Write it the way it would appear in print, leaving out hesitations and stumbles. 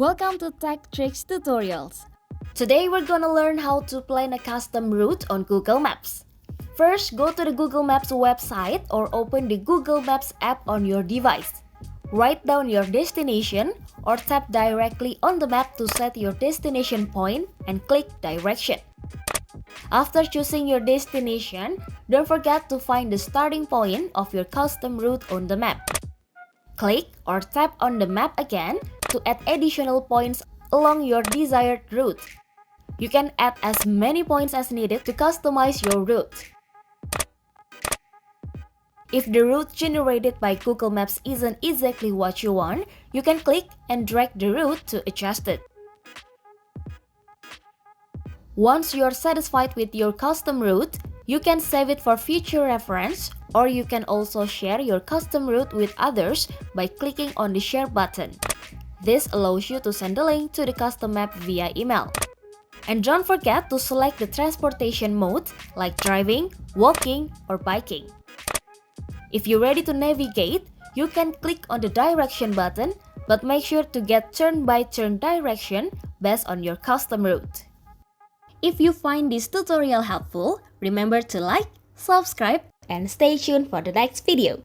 Welcome to Tech Tricks Tutorials. Today we're gonna learn how to plan a custom route on Google Maps. First, go to the Google Maps website or open the Google Maps app on your device. Write down your destination or tap directly on the map to set your destination point and click Direction. After choosing your destination, don't forget to find the starting point of your custom route on the map. Click or tap on the map again to add additional points along your desired route. You can add as many points as needed to customize your route. If the route generated by Google Maps isn't exactly what you want, you can click and drag the route to adjust it. Once you're satisfied with your custom route, you can save it for future reference, or you can also share your custom route with others by clicking on the share button. This allows you to send the link to the custom map via email. And don't forget to select the transportation mode like driving, walking, or biking. If you're ready to navigate, you can click on the direction button, but make sure to get turn-by-turn direction based on your custom route. If you find this tutorial helpful, remember to like, subscribe, and stay tuned for the next video.